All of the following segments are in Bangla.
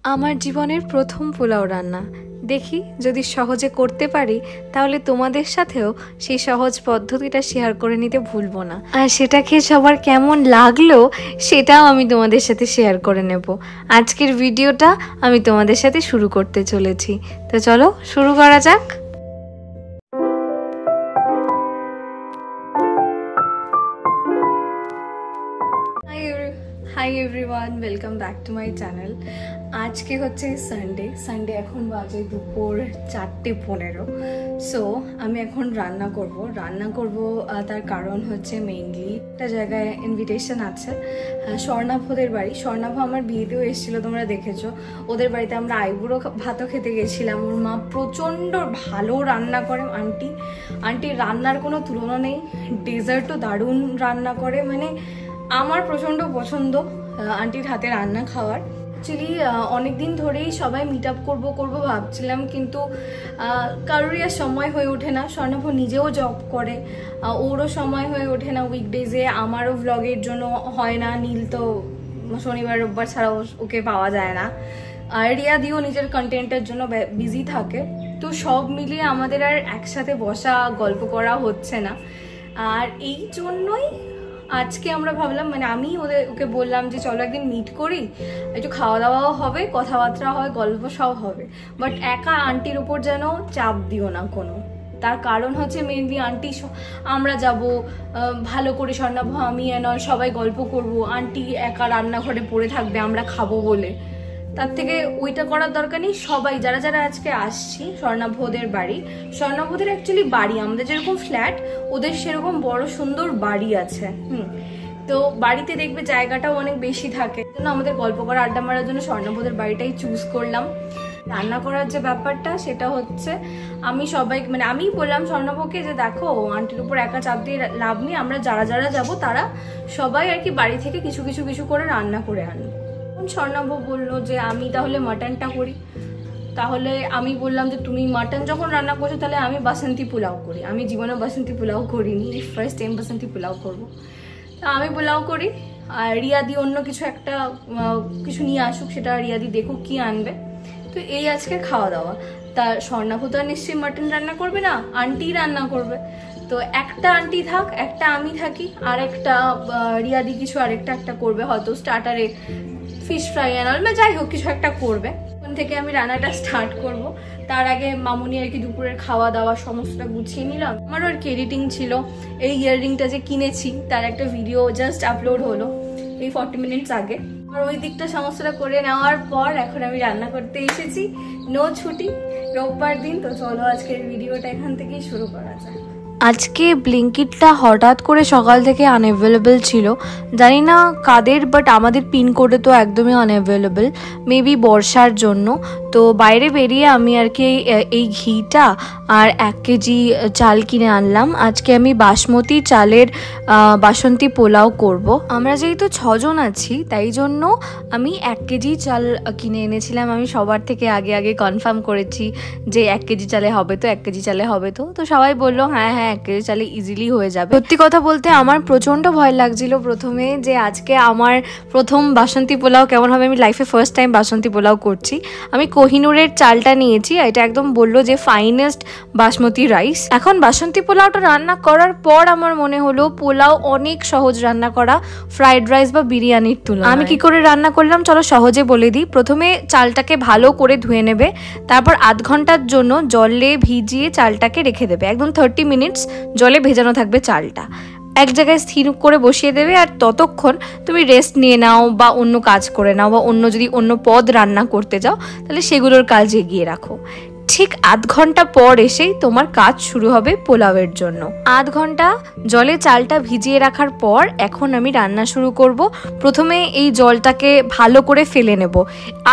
আমার জীবনের প্রথম পোলাও রান্না। দেখি যদি সহজে করতে পারি তাহলে তোমাদের সাথেও সেই সহজ পদ্ধতিটা শেয়ার করে নিতে ভুলবো না। আর সেটা খেয়ে সবার কেমন লাগলো সেটাও আমি তোমাদের সাথে শেয়ার করে নেব। আজকের ভিডিওটা আমি তোমাদের সাথে শুরু করতে চলেছি, তো চলো শুরু করা যাক। Hi everyone, welcome back to my channel. আজকে হচ্ছে সানডে, এখন বাজে দুপুর 4:15। সো আমি এখন রান্না করব। তার কারণ হচ্ছে মেইনলি একটা জায়গায় ইনভিটেশন আছে, স্বর্ণাভদের বাড়ি। স্বর্ণাভ আমার বিয়েতেও এসেছিলো, তোমরা দেখেছো। ওদের বাড়িতে আমরা আইবুড়ো ভাতও খেতে গেছিলাম। ওর মা প্রচণ্ড ভালো রান্না করে। আন্টির রান্নার কোনো তুলনা নেই। ডেজার্টও দারুণ রান্না করে, মানে আমার প্রচণ্ড পছন্দ আন্টির হাতে রান্না খাওয়ার। অ্যাকচুয়ালি অনেকদিন ধরেই সবাই মিট আপ করবো ভাবছিলাম, কিন্তু কারোরই আর সময় হয়ে ওঠে না। স্বর্ণাভ নিজেও জব করে, ওরও সময় হয়ে ওঠে না উইকডেজে। আমারও ভ্লগের জন্য হয় না। নীল তো শনিবার রোববার ছাড়া ওকে পাওয়া যায় না। আর রিয়া দিও নিজের কন্টেন্টের জন্য বিজি থাকে। তো সব মিলিয়ে আমাদের আর একসাথে বসা গল্প করা হচ্ছে না। আর এই জন্যই আজকে আমরা ভাবলাম, মানে আমি ওকে বললাম যে চলো একদিন মিট করি, একটু খাওয়া দাওয়াও হবে, কথাবার্তা হয়, গল্প সব হবে। বাট একা আন্টির ওপর যেন চাপ দিও না কোনো। তার কারণ হচ্ছে মেনলি আন্টি, আমরা যাব ভালো করে, স্বর্ণাভ আমি সবাই গল্প করব, আন্টি একা রান্নাঘরে পড়ে থাকবে আমরা খাবো বলে। তার থেকে ওইটা করার দরকার নেই। সবাই যারা যারা আজকে আসছি স্বর্ণাভদের বাড়ি, স্বর্ণাভদের অ্যাকচুয়ালি বাড়ি আমাদের যেরকম ফ্ল্যাট, ওদের সেরকম বড় সুন্দর বাড়ি আছে। তো বাড়িতে দেখবে জায়গাটাও অনেক বেশি থাকে। আমাদের গল্প করা, আড্ডা মারার জন্য স্বর্ণাভদের বাড়িটাই চুজ করলাম। রান্না করার যে ব্যাপারটা সেটা হচ্ছে আমি বললাম স্বর্ণাভকে যে দেখো আন্টির উপর একা চাপ দিয়ে লাভ নেই, আমরা যারা যারা যাবো তারা সবাই আর কি বাড়ি থেকে কিছু করে রান্না করে আনবো। স্বর্ণাভ বললো যে আমি তাহলে মাটনটা করি। তাহলে আমি বললাম যে তুমি মাটন যখন রান্না করছো তাহলে আমি বাসন্তী পোলাও করি। আমি জীবনে বাসন্তী পোলাও করিনি, ফার্স্ট টাইম বাসন্তী পোলাও করবো। তা আমি পোলাও করি, আর রিয়াদি অন্য কিছু নিয়ে আসুক, সেটা রিয়াদি দেখুক কি আনবে। তো এই আজকে খাওয়া দাওয়া। তা স্বর্ণাভ তো আর নিশ্চয়ই মাটন রান্না করবে না, আন্টি রান্না করবে। তো একটা আন্টি থাক, একটা আমি থাকি, আর একটা রিয়াদি কিছু আরেকটা করবে, হয়তো স্টার্টারে ফিশ ফ্রাই বা যাই হোক কিছু একটা করবে। ওখান থেকে আমি রান্নাটা স্টার্ট করব। তার আগে মামুনি আর কি দুপুরের খাওয়া দাওয়া সমস্তটা গুছিয়ে নিলাম। আমারও আর কি এডিটিং ছিল। এই ইয়াররিংটা যে কিনেছি তার একটা ভিডিও জাস্ট আপলোড হলো এই 40 মিনিটস আগে। আর ওই দিকটা সমস্তটা করে নেওয়ার পর এখন আমি রান্না করতে এসেছি। নো ছুটি, রোববার দিন। তো চলো আজকের ভিডিওটা এখান থেকেই শুরু করা যায়। আজকে ব্লিঙ্কিটটা হঠাৎ করে সকাল থেকে আনঅ্যাভেলেবেল ছিল, জানি না কাদের, বাট আমাদের পিনকোডে তো একদমই আনঅ্যাভেলেবেল, মেবি বর্ষার জন্য। তো বাইরে বেরিয়ে আমি আর কি এই ঘিটা আর 1 কেজি চাল কিনে আনলাম। আজকে আমি বাসমতি চালের বাসন্তী পোলাও করব। আমরা যেহেতু 6 জন আছি তাই জন্য আমি 1 কেজি চাল কিনে এনেছিলাম। আমি সবার থেকে আগে কনফার্ম করেছি যে 1 কেজি চালে হবে তো, 1 কেজি চালে হবে তো। তো সবাই বললো হ্যাঁ 1 কেজি চালে ইজিলি হয়ে যাবে। সত্যি কথা বলতে আমার প্রচণ্ড ভয় লাগছিল প্রথমে, যে আজকে আমার প্রথম বাসন্তী পোলাও কেমন হবে। আমি লাইফে ফার্স্ট টাইম বাসন্তী পোলাও করছি। আমি কোহিনুরের চালটা নিয়েছি, এটা একদম বললো যে ফাইনেস্ট বাসমতি রাইস। এখন বাসন্তী পোলাওটা রান্না করার পর আমার মনে হলো পোলাও অনেক সহজ রান্না করা ফ্রাইড রাইস বা বিরিয়ানির তুলনায়। আমি কি করে রান্না করলাম চলো সহজে বলে দিই। প্রথমে চালটাকে ভালো করে ধুয়ে নেবে, তারপর আধ ঘন্টার জন্য জলে ভিজিয়ে চালটাকে রেখে দেবে। একদম 30 মিনিটস জলে ভেজানো থাকবে চালটা। এক জায়গায় স্থির করে বসিয়ে দেবে, আর ততক্ষণ তুমি রেস্ট নিয়ে নাও বা অন্য কাজ করে নাও, বা যদি অন্য পদ রান্না করতে যাও তাহলে সেগুলোর কাজ এগিয়ে রাখো। ঠিক আধ ঘন্টা পর এসেই তোমার কাজ শুরু হবে পোলাওয়ের জন্য। আধ ঘন্টা জলে চালটা ভিজিয়ে রাখার পর এখন আমি রান্না শুরু করব। প্রথমে এই জলটাকে ভালো করে ফেলে নেব,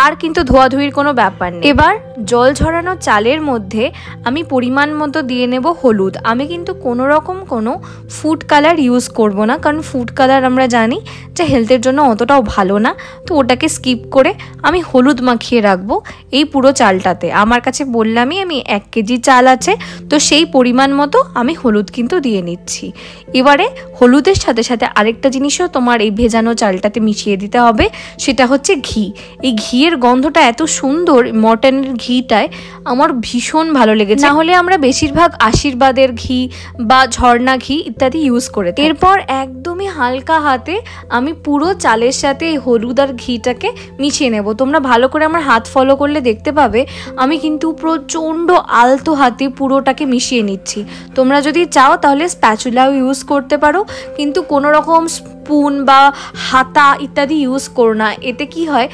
আর কিন্তু ধোয়াধুয়ির কোনো ব্যাপার নেই। এবার জল ঝরানো চালের মধ্যে আমি পরিমাণ মতো দিয়ে নেব হলুদ। আমি কিন্তু কোনো রকম কোনো ফুড কালার ইউজ করব না, কারণ ফুড কালার আমরা জানি যে হেলথের জন্য অতটাও ভালো না। তো ওটাকে স্কিপ করে আমি হলুদ মাখিয়ে রাখবো এই পুরো চালটাতে। আমার কাছে বললামই আমি 1 কেজি চাল আছে, তো সেই পরিমাণ মতো আমি হলুদ কিন্তু দিয়ে নিচ্ছি। এবারে হলুদের সাথে সাথে আরেকটা জিনিসও তোমার এই ভেজানো চালটাতে মিশিয়ে দিতে হবে, সেটা হচ্ছে ঘি। এই ঘিয়ের গন্ধটা এত সুন্দর, মটনের ঘিটায় আমার ভীষণ ভালো লেগেছে। না হলে আমরা বেশিরভাগ আশীর্বাদের ঘি বা ঝর্ণা ঘি ইত্যাদি ইউজ করে। এরপর একদমই হালকা হাতে আমি পুরো চালের সাথে এই হলুদ আর ঘিটাকে মিশিয়ে নেব। তোমরা ভালো করে আমার হাত ফলো করলে দেখতে পাবে আমি কিন্তু প্রচণ্ড আলতো হাতে পুরোটাকে মিশিয়ে নিচ্ছি। তোমরা যদি চাও তাহলে স্প্যাচুলাও ইউজ করতে পারো, কিন্তু কোনো রকম স্পুন বা হাতা ইত্যাদি ইউজ করো না। এতে কি হয়,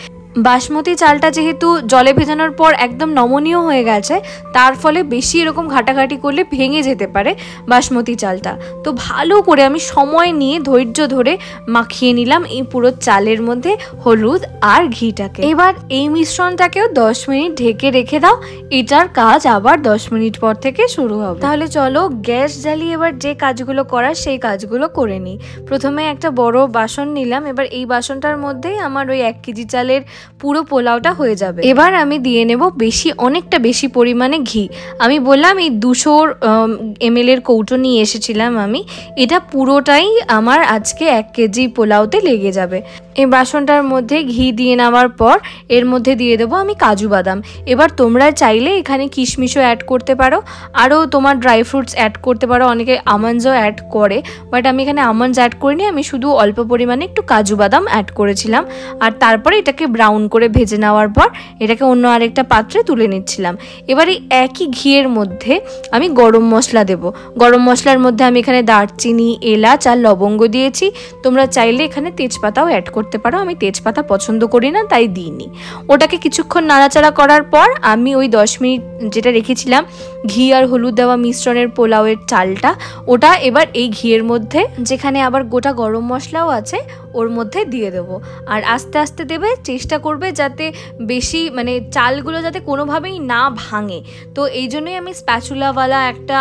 বাসমতি চালটা যেহেতু জলে ভেজানোর পর একদম নমনীয় হয়ে গেছে, তার ফলে বেশি এরকম ঘাটাঘাটি করলে ভেঙে যেতে পারে বাসমতি চালটা। তো ভালো করে আমি সময় নিয়ে ধৈর্য ধরে মাখিয়ে নিলাম এই পুরো চালের মধ্যে হলুদ আর ঘিটাকে। এবার এই মিশ্রণটাকেও 10 মিনিট ঢেকে রেখে দাও। এটার কাজ আবার 10 মিনিট পর থেকে শুরু হবে। তাহলে চলো গ্যাস জ্বালিয়ে এবার যে কাজগুলো করার সেই কাজগুলো করে নিই। প্রথমে একটা বড় বাসন নিলাম। এবার এই বাসনটার মধ্যেই আমার ওই 1 কেজি চালের পুরো পোলাওটা হয়ে যাবে। এবার আমি দিয়ে নেব অনেকটা বেশি পরিমাণে ঘি। আমি বললাম এই 200 ml এর কৌটো নিয়ে এসেছিলাম আমি। এটা পুরোটাই আমার আজকে 1 কেজি পোলাওতে লেগে যাবে। এই বাসনটার মধ্যে ঘি দিয়ে নেওয়ার পর এর মধ্যে দিয়ে দেবো আমি কাজু বাদাম। এবার তোমরা চাইলে এখানে কিশমিশও অ্যাড করতে পারো, আরও তোমার ড্রাই ফ্রুটস অ্যাড করতে পারো, অনেকে আমন্ডসও অ্যাড করে, বাট আমি এখানে আমন্ডস অ্যাড করিনি। আমি শুধু অল্প পরিমাণে একটু কাজু বাদাম অ্যাড করেছিলাম। আর তারপরে এটাকে ব্রাউন করে ভেজে নেওয়ার পর এটাকে অন্য আরেকটা পাত্রে তুলে নিচ্ছিলাম। এবার এই একই ঘিয়ের মধ্যে আমি গরম মশলা দেব। গরম মশলার মধ্যে আমি এখানে দারচিনি, এলাচ আর লবঙ্গ দিয়েছি। তোমরা চাইলে এখানে তেজপাতাও অ্যাড করতে পারো। আমি তেজপাতা পছন্দ করি না, তাই দিইনি। ওটাকে কিছুক্ষণ নাড়াচাড়া করার পর আমি ওই 10 মিনিট যেটা রেখেছিলাম ঘি আর হলুদ দেওয়া মিশ্রণের পোলাওয়ের চালটা, ওটা এবার এই ঘিয়ের মধ্যে, যেখানে আবার গোটা গরম মশলাও আছে, ওর মধ্যে দিয়ে দেবো। আর আস্তে আস্তে দেবে, চেষ্টা করবে যাতে বেশি চালগুলো যাতে কোনোভাবেই না ভাঙে। তো এই জন্যই আমি স্প্যাচুলাওয়ালা একটা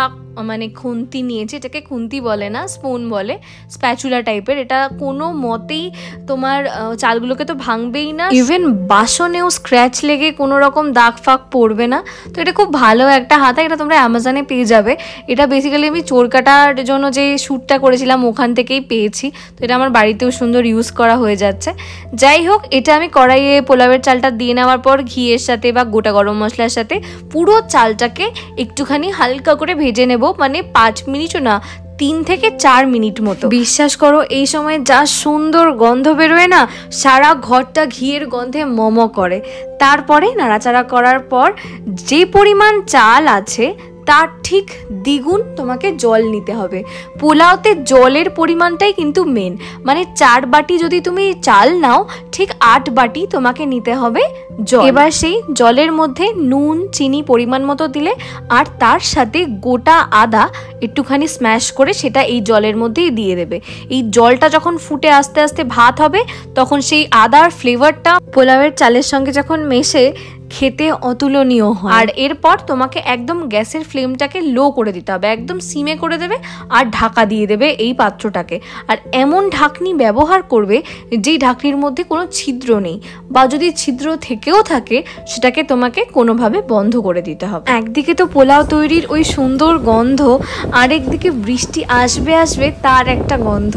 খুন্তি নিয়েছি। এটাকে খুন্তি বলে না, স্পুন বলে, স্প্যাচুলা টাইপের। এটা কোনো মতেই তোমার চালগুলোকে তো ভাঙবেই না, ইভেন বাসনেও স্ক্র্যাচ লেগে কোনো রকম দাগ ফাগ পড়বে না। তো এটা খুব ভালো একটা হাতা, এটা তোমরা অ্যামাজনে পেয়ে যাবে। এটা বেসিক্যালি আমি চোর কাটার জন্য যে শ্যুটটা করেছিলাম ওখান থেকেই পেয়েছি। তো এটা আমার বাড়িতেও সুন্দর ইউজ করা হয়ে যাচ্ছে। যাই হোক, এটা আমি কড়াইয়ে পোলাওয়ের চালটা দিয়ে নেওয়ার পর ঘিয়ের সাথে বা গোটা গরম মশলার সাথে পুরো চালটাকে একটুখানি হালকা করে ভেজে নেব। 5 মিনিটও না, 3 থেকে 4 মিনিট মতো। বিশ্বাস করো, এই সময় যা সুন্দর গন্ধ বেরোয় না, সারা ঘরটা ঘিয়ের গন্ধে মম করে। তারপরে নাড়াচাড়া করার পর যে পরিমাণ চাল আছে তার ঠিক দ্বিগুণ তোমাকে জল নিতে হবে। পোলাওতে জলের পরিমাণটাই কিন্তু মেন। 4 বাটি যদি তুমি চাল নাও, ঠিক 8 বাটি তোমাকে নিতে হবে জল। এবার সেই জলের মধ্যে নুন, চিনি পরিমাণ মতো দিলে, আর তার সাথে গোটা আদা একটুখানি স্ম্যাশ করে সেটা এই জলের মধ্যেই দিয়ে দেবে। এই জলটা যখন ফুটে আস্তে আস্তে ভাত হবে, তখন সেই আদার ফ্লেভারটা পোলাওয়ের চালের সঙ্গে যখন মেশে খেতে অতুলনীয় হয়। আর এরপর তোমাকে একদম গ্যাসের ফ্লেমটাকে লো করে দিতে হবে, একদম সিমে করে দেবে আর ঢাকা দিয়ে দেবে এই পাত্রটাকে। আর এমন ঢাকনি ব্যবহার করবে যেই ঢাকনির মধ্যে কোনো ছিদ্র নেই, বা যদি ছিদ্র থেকেও থাকে সেটাকে তোমাকে কোনোভাবে বন্ধ করে দিতে হবে। একদিকে তো পোলাও তৈরির ওই সুন্দর গন্ধ, আরেকদিকে বৃষ্টি আসবে আসবে তার একটা গন্ধ।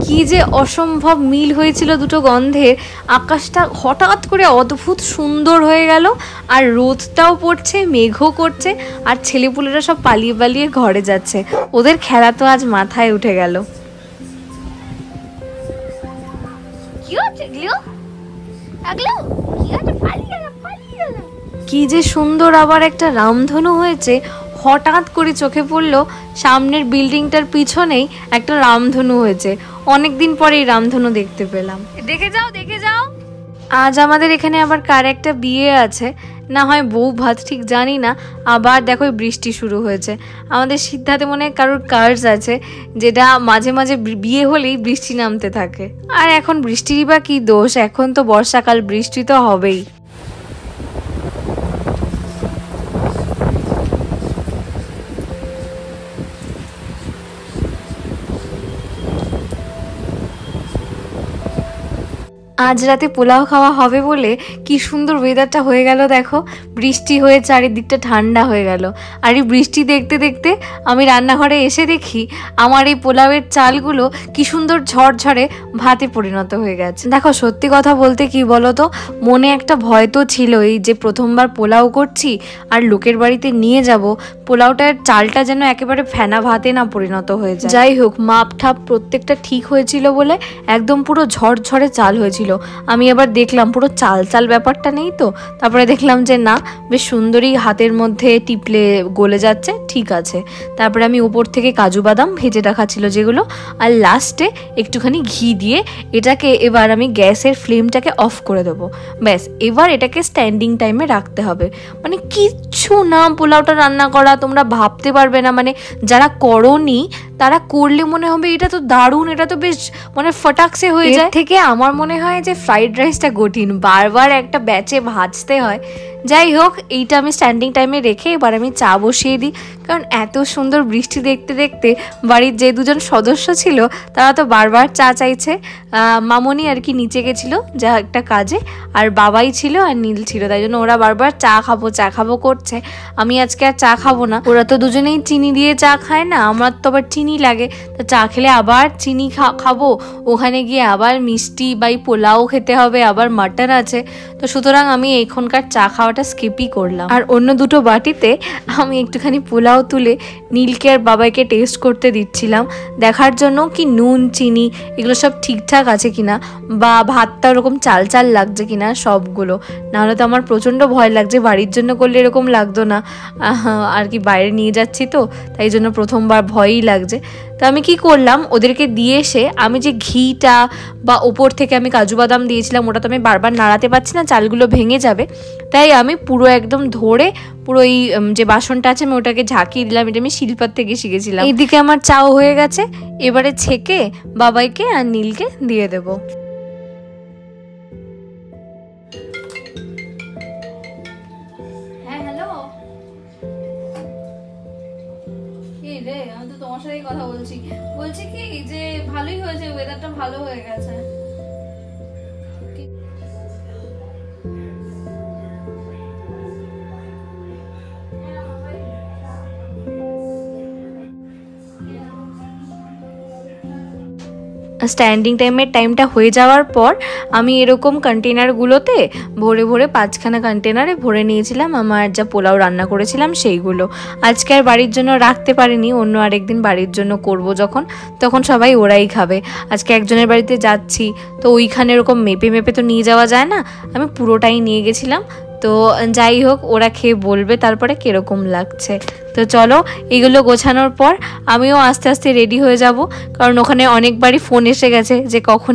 কি যে অসম্ভব মিল হয়েছিল দুটো গন্ধের। আকাশটা হঠাৎ করে অদ্ভুত সুন্দর হয়ে গেল, আর রোদটাও পড়ছে, মেঘও করছে, আর ছেলেপুলেরা সব পালিয়ে পালিয়ে ঘরে যাচ্ছে। ওদের খেলা তো আজ মাথায় উঠে গেল। কি যে সুন্দর আবার একটা রামধনু হয়েছে। হঠাৎ করে চোখে পড়লো সামনের বিল্ডিংটার পিছনেই একটা রামধনু হয়েছে। অনেকদিন পরে এই রামধনু দেখতে পেলাম। দেখে যাও, দেখে যাও। আজ আমাদের এখানে আবার কার একটা বিয়ে আছে, না হয় বউ ভাত, ঠিক জানি না। আবার দেখো বৃষ্টি শুরু হয়েছে। আমাদের সিদ্ধাতে মনে হয় কারোর কার্স আছে, যেটা মাঝে মাঝে বিয়ে হলেই বৃষ্টি নামতে থাকে। আর এখন বৃষ্টিরই বা কি দোষ, এখন তো বর্ষাকাল, বৃষ্টি তো হবেই। আজ রাতে পোলাও খাওয়া হবে বলে কি সুন্দর ওয়েদারটা হয়ে গেল দেখো, বৃষ্টি হয়ে চারিদিকটা ঠান্ডা হয়ে গেল। আর এই বৃষ্টি দেখতে দেখতে আমি রান্নাঘরে এসে দেখি আমার এই পোলাওয়ের চালগুলো কি সুন্দর ঝরঝরে ভাতে পরিণত হয়ে গেছে। দেখো সত্যি কথা বলতে কি বলো তো, মনে একটা ভয় তো ছিলই যে প্রথমবার পোলাও করছি আর লোকের বাড়িতে নিয়ে যাব, পোলাওটার চালটা যেন একেবারে ফেনা ভাতে না পরিণত হয়ে যায়। যাই হোক, মাপ ঠাপ প্রত্যেকটা ঠিক হয়েছিল বলে একদম পুরো ঝরঝরে চাল হয়েছিল। আমি আবার দেখলাম পুরো চাল চাল ব্যাপারটা নেই তো, তারপরে দেখলাম যে না, বেশ সুন্দরই হাতের মধ্যে টিপলে গলে যাচ্ছে, ঠিক আছে। তারপরে আমি উপর থেকে কাজু বাদাম ভেজে রাখা ছিল যেগুলো, আর লাস্টে একটুখানি ঘি দিয়ে এটাকে এবার আমি গ্যাসের ফ্লেমটাকে অফ করে দেবো। ব্যাস, এবার এটাকে স্ট্যান্ডিং টাইমে রাখতে হবে। মানে কিচ্ছু না পোলাওটা রান্না করা, তোমরা ভাবতে পারবে না, মানে যারা করোনি তারা করলে মনে হবে এটা তো দারুণ, এটা তো বেশ মানে ফটাকসে হয়ে যায়। থেকে আমার মনে হয় যে ফ্রাইড রাইসটা কঠিন, বারবার একটা ব্যাচে ভাজতে হয়। যাই হোক, এইটা আমি স্ট্যান্ডিং টাইমে রেখে এবার আমি চা বসিয়ে দিই, কারণ এত সুন্দর বৃষ্টি দেখতে দেখতে বাড়ির যে দুজন সদস্য ছিল তারা তো বারবার চা চাইছে। মামনি আর কি নিচে গেছিলো যা একটা কাজে, আর বাবাই ছিল আর নীল ছিল, তাই জন্য ওরা বারবার চা খাবো করছে। আমি আজকে আর চা খাবো না, ওরা তো দুজনেই চিনি দিয়ে চা খায় না, আমার তো আবার চিনি লাগে, তো চা খেলে আবার চিনি খাবো, ওখানে গিয়ে আবার মিষ্টি বা পোলাও খেতে হবে, আবার মাটন আছে, তো সুতরাং আমি এখনকার চা খাওয়াটা স্কিপই করলাম। আর অন্য দুটো বাটিতে আমি একটুখানি পোলাও তুলে নীলকে আর বাবাইকে টেস্ট করতে দিচ্ছিলাম, দেখার জন্য কি নুন চিনি এগুলো সব ঠিকঠাক আছে কিনা, বা ভাতটা ওরকম চাল চাল লাগছে কিনা সবগুলো। নাহলে তো আমার প্রচণ্ড ভয় লাগছে, বাড়ির জন্য করলে এরকম লাগতো না, আর কি বাইরে নিয়ে যাচ্ছি তো তাই জন্য প্রথমবার ভয়ই লাগছে। তো আমি কি করলাম, ওদেরকে দিয়ে এসে আমি যে ঘিটা বা ওপর থেকে আমি কাজু বাদাম দিয়েছিলাম ওটা তো আমি বারবার নাড়াতে পারছি না, চালগুলো ভেঙে যাবে, তাই আমি পুরো একদম ধরে পুরো এই যে বাসনটা আছে আমি ওটাকে ঝাঁকিয়ে দিলাম। এটা আমি শিল্পার থেকে শিখেছিলাম। এইদিকে আমার চাও হয়ে গেছে, এবারে ছেঁকে বাবাইকে আর নীলকে দিয়ে দেবো। আমি তো তোমার সাথেই কথা বলছি কি যে ভালোই হয়েছে, ওয়েদারটা ভালো হয়ে গেছে। স্ট্যান্ডিং টাইমটা হয়ে যাওয়ার পর আমি এরকম কন্টেনারগুলোতে ভরে ভরে 5খানা কন্টেনারে ভরে নিয়েছিলাম আমার যা পোলাও রান্না করেছিলাম সেইগুলো। আজকে আর বাড়ির জন্য রাখতে পারিনি, অন্য আরেকদিন বাড়ির জন্য করব যখন, তখন সবাই ওরাই খাবে। আজকে একজনের বাড়িতে যাচ্ছি তো ওইখানে এরকম মেপে মেপে তো নিয়ে যাওয়া যায় না, আমি পুরোটাই নিয়ে গেছিলাম। তো যাই হোক, ওরা খেয়ে বলবে তারপরে কিরকম লাগছে। তো চলো, এগুলো গোছানোর পর আমিও আস্তে আস্তে রেডি হয়ে যাব, কারণ ওখানে অনেকবারই ফোন এসে গেছে যে কখন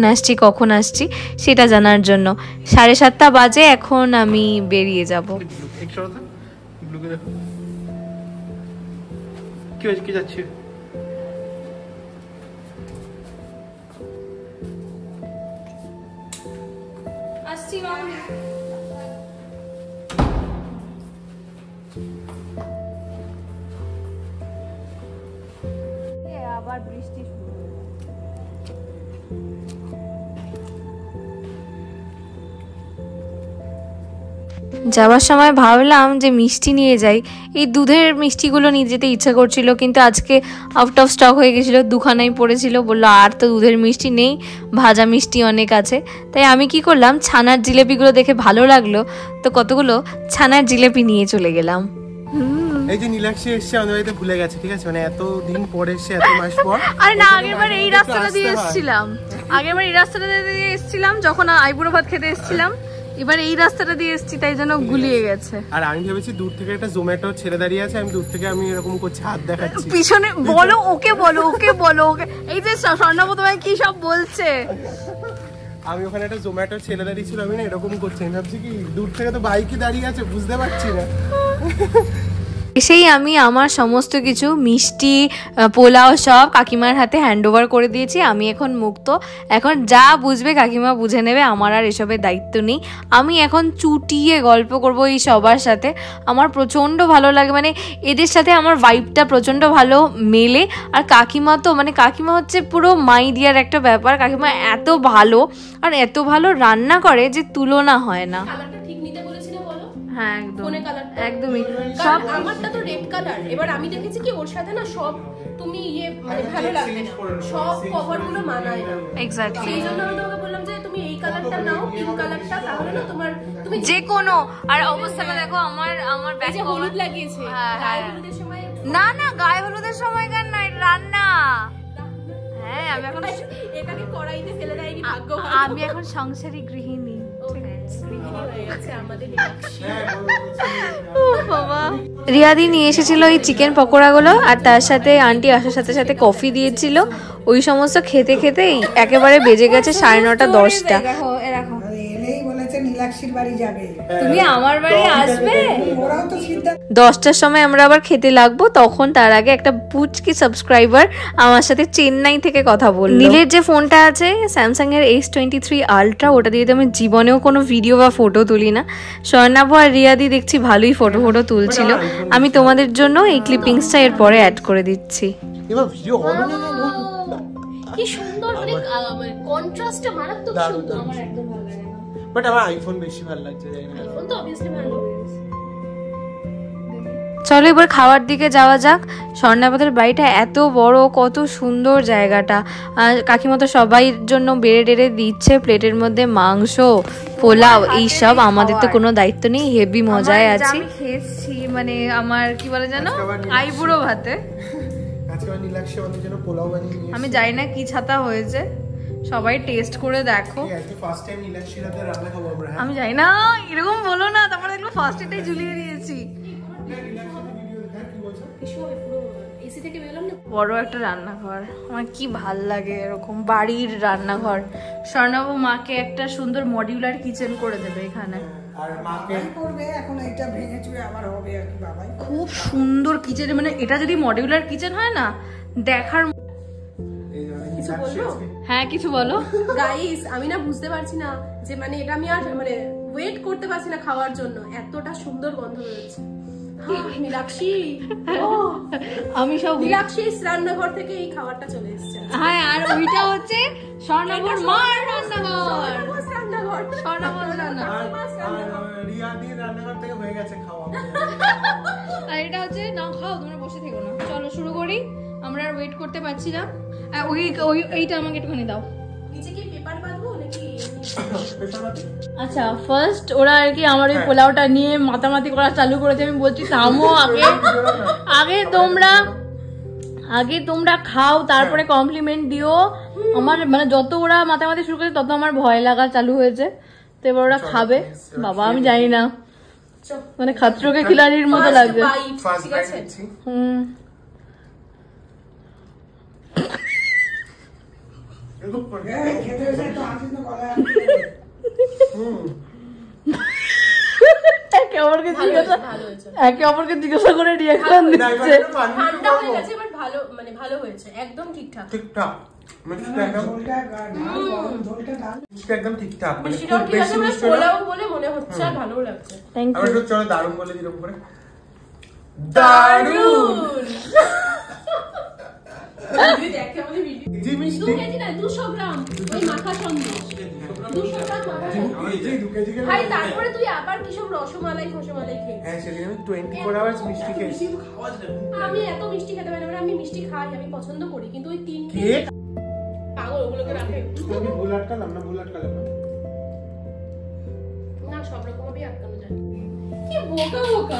আসছি সেটা জানার জন্য। 7:30 বাজে, এখন আমি বেরিয়ে যাব। আসছি মামনি। আবার বৃষ্টি শুরু হয়ে গেল। যাওয়ার সময় ভাবলাম যে মিষ্টি নিয়ে যাই, এই দুধের মিষ্টিগুলো নিয়ে যেতে ইচ্ছা করছিল, কিন্তু আজকে আউট অফ স্টক হয়ে গেছিলো, দুখানাই পড়েছিল। বললো আর তো দুধের মিষ্টি নেই, ভাজা মিষ্টি অনেক আছে। তাই আমি কি করলাম, ছানার জিলেপিগুলো দেখে ভালো লাগলো তো কতগুলো ছানার জিলেপি নিয়ে চলে গেলাম। এই যে নীলাক্ষী এসছে আমাদের বাড়িতে, ভুলে গেছে, ঠিক আছে, মানে এত দিন পরে এসছে, এত মাস পর। আরে না, আগেরবার এই রাস্তাটা দিয়ে এসেছিলাম, যখন আইবুড়ো ভাত খেতে এসেছিলাম, এবার এই রাস্তাটা দিয়ে এসেছি, তাই জন্য গুলিয়ে গেছে। আর আমি ভেবেছি দূর থেকে একটা জোম্যাটো ছেড়ে দাঁড়িয়ে আছে, আমি দূর থেকে আমি এরকম করছি, হাত দেখাচ্ছি পিছনে। ওকে বলো এই যে স্বর্ণাব তোমায় কি সব বলছে। আমি ওখানে একটা জোম্যাটো ছেড়ে দাঁড়িয়ে ছিল, আমি না এরকম করছি, আমি ভাবছি কি দূর থেকে তো বাইকই দাঁড়িয়ে আছে, বুঝতে পারছি না। এসেই আমি আমার সমস্ত কিছু মিষ্টি পোলাও সব কাকিমার হাতে হ্যান্ড ওভার করে দিয়েছি। আমি এখন মুক্ত, এখন যা বুঝবে কাকিমা বুঝে নেবে, আমার আর এসবের দায়িত্ব নেই। আমি এখন চুটিয়ে গল্প করব এই সবার সাথে। আমার প্রচণ্ড ভালো লাগে, মানে এদের সাথে আমার ভাইবটা প্রচণ্ড ভালো মেলে। আর কাকিমা তো মানে কাকিমা হচ্ছে পুরো মাই ডিয়ার একটা ব্যাপার। কাকিমা এত ভালো আর এত ভালো রান্না করে যে তুলনা হয় না। হ্যাঁ একদম একদমই। সব আমারটা তো রেড কালার, এবার আমি দেখেছি কি ওর সাথে না সব তুমি মানে ভালো লাগবে না, সব কভার গুলো মানায় না। এক্স্যাক্টলি, এই জন্য আমি তোমাকে বললাম যে তুমি এই কালারটা নাও, পিঙ্ক কালারটা, তাহলে না তোমার তুমি যে কোনো। আর অবস্থাটা দেখো আমার ব্যাগে হলুদ লাগিয়েছে, গায়ে হলুদের সময় না গায়ে হলুদের সময় কেন না, রান্না। হ্যাঁ আমি এখন এটাকে কড়াইতে ফেলে দেয়নি, ভাগ্য আমি এখন সংসারী গৃহিণী। রিয়াদি নিয়ে এসেছিল এই চিকেন পকোড়াগুলো, আর তার সাথে আন্টি আসার সাথে সাথে কফি দিয়েছিল। ওই সমস্ত খেতে খেতেই একেবারে বেজে গেছে 9:30 10টা। তুমি আমার বাড়ি আসবে 10টার সময়, আমরা আবার খেতে লাগবো। তখন তার আগে একটা পুচকি সাবস্ক্রাইবার আমার সাথে চেন্নাই থেকে কথা বলল। নীলের যে ফোনটা আছে স্যামসাং এর S23 আলট্রা, ওটা দিয়ে তো আমি জীবনেও কোনো ভিডিও বা ফটো তুলি না। স্বর্ণাভ আর রিয়াদি দেখছি ভালোই ফটো তুলছিল। আমি তোমাদের জন্য এই ক্লিপিংসটা এর পরে অ্যাড করে দিচ্ছি। এবার ভিডিও হবে না, কি সুন্দর, মানে কন্ট্রাস্টটা মারাত্মক সুন্দর। আমার একদম ভালো লাগে না, বাট আমার আইফোন বেশি ভালো লাগছে। আইফোন তো অবভিয়াসলি ভালো। চলো এবার খাওয়ার দিকে যাওয়া যাক। স্বর্ণাপদের বাড়িটা এত বড়, কত সুন্দর জায়গাটা। আর কাকিমা তো সবাইয়ের জন্য বেড়ে টেড়ে দিচ্ছে, প্লেটের মধ্যে মাংস, পোলাও, এইসব। আমাদের তো কোনো দায়িত্ব নেই, হেভি মজায় আছি। আমি খেয়েছি, মানে আমার কি বলে জানো, আইবুড়ো ভাতে। আজকে আমি নীলাক্ষী আমাদের জন্য পোলাও বানিয়ে নিয়েছি। আমি জানি না কি ছাতা হয়েছে, সবাই টেস্ট করে দেখো। আজকে ফার্স্ট টাইম নীলাক্ষীর হাতে রান্না খাবো আমরা। আমি জানি না, এরকম বলো না, তারপরে দেখলো ফার্স্ট এটাই ঝুলিয়ে দিয়েছি। বড় একটা রান্নাঘর, আমার কি ভাল লাগে এরকম বাড়ির রান্নাঘর। স্বর্ণাভ মাকে একটা সুন্দর মডিউলার কিচেন করে দেবে এখানে, আর মাকে করবে এখন এটা ভেঙে চুরে আবার হবে আর কি বাবাই। খুব সুন্দর কিচেন, মানে এটা যদি মডিউলার কিচেন হয় না দেখার। হ্যাঁ কিছু বলো। গাইস আমি না বুঝতে পারছি না যে মানে এটা আমি আর মানে ওয়েট করতে পারছি না খাওয়ার জন্য, এতটা সুন্দর গন্ধ বেরোচ্ছে। নীলাক্ষী, আমি সব নীলাক্ষী রান্নাঘর থেকে এই খাবারটা চলে এসেছে। হ্যাঁ, আর ওইটা হচ্ছে স্বর্ণাভর মার রান্নাঘর। স্বর্ণাভর রান্নাঘর, রিয়াদির রান্নাঘর থেকে হয়ে গেছে খাওয়া। আর এটা হচ্ছে না, খাও তোমরা, বসে থেকো না। চলো শুরু করি, আমরা আর ওয়েট করতে পারছি না। এইটা আমাকে একটুখানি দাও। নিচে কি পেপার বাঁধবো নাকি? আচ্ছা, ফার্স্ট ওরা আর কি আমার ওই পোলাওটা নিয়ে মাতামাতি করা চালু করেছে। আমি বলছি থামো, আগে তোমরা খাও, তারপরে কমপ্লিমেন্ট দিও। আমার মানে যত ওরা মাতামাতি শুরু করেছে তত আমার ভয় লাগা চালু হয়েছে। তো এবার ওরা খাবে। বাবা আমি জানি না, মানে খাতরোকে খিলাড়ির মতো লাগবে। একে অপরকে জিজ্ঞাসা করে রিঅ্যাকশন দিচ্ছে। ঠান্ডা হয়ে গেছে, বাট ভালো, মানে ভালো হয়েছে, একদম ঠিকঠাক। একদম ঠিকঠাক, মানে খুব বেশি মিষ্টি পোলাও বলে মনে হচ্ছে, আর ভালো লাগছে। Thank you. আমরা চলো দারুণ বলে দিলাম পরে। দারুণ। তুই দেখ আমাদের ভিডিও। জি মিষ্টি 2 কেজি না, 200 গ্রাম ওই মাখা সন্দেশ, 200 গ্রাম মাখা সন্দেশ। এই 2 কেজি ভাই তারপরে তুই আবার কি সব রসমালাই খেয়েছিস? হ্যাঁ সেদিন আমি 24 আওয়ার্স মিষ্টি খেয়েছি। আমি এত মিষ্টি খেতে পারি না, আমি মিষ্টি খাই, আমি পছন্দ করি, কিন্তু ওই 3 কেক পাগল ওগুলোকে রাখে। আমি ভুল আটকালাম না না, সব রকম ভাবে আটকানো যায়। কি বোকা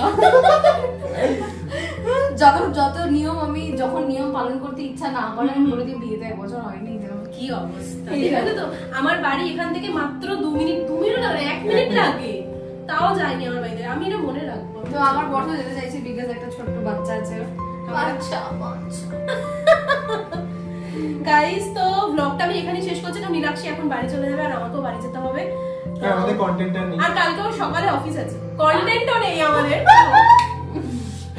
যত নিয়ম, আমি যখন নিয়ম পালন করতে ইচ্ছা না করে আমি বলে দিই বিয়েতে 1 বছর হয়নি। কি অবস্থা, ঠিক আছে তো? আমার বাড়ি এখান থেকে মাত্র 2 মিনিট না 1 মিনিট লাগে, তাও যাইনি আমার বাড়িতে। আমি এটা মনে রাখবো। তো আমার বড় যেতে চাইছে, বিকজ একটা ছোট্ট বাচ্চা আছে। বাচ্চা গাইস, তো ব্লগটা আমি এখানেই শেষ করছি। তো নীলাক্ষী এখন বাড়ি চলে যাবে, আর আমাকেও বাড়ি যেতে হবে। আমাদের কন্টেন্ট নেই, আর কালকেও সকালে অফিস আছে, কন্টেন্টও নেই আমাদের।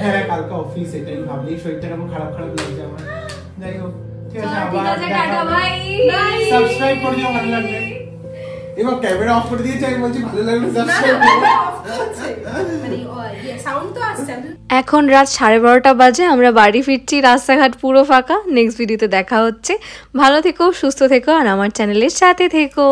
হ্যাঁ কালকে অফিস, এটাই ভাবলেই শরীরটা কেমন খারাপ খারাপ লাগছে আমার। যাই হোক ঠিক আছে, ঠিক আছে টাটা বাই। সাবস্ক্রাইব করে দিও ভালো লাগলে। এবার ক্যামেরা অফ করে দিয়েছি, আমি বলছি ভালো লাগলে সাবস্ক্রাইব করো। সাউন্ড তো আসছে। এখন রাত 12:30 বাজে, আমরা বাড়ি ফিরছি, রাস্তাঘাট পুরো ফাঁকা। নেক্সট ভিডিওতে দেখা হচ্ছে। ভালো থেকো, সুস্থ থেকো, আর আমার চ্যানেলের সাথে থেকো।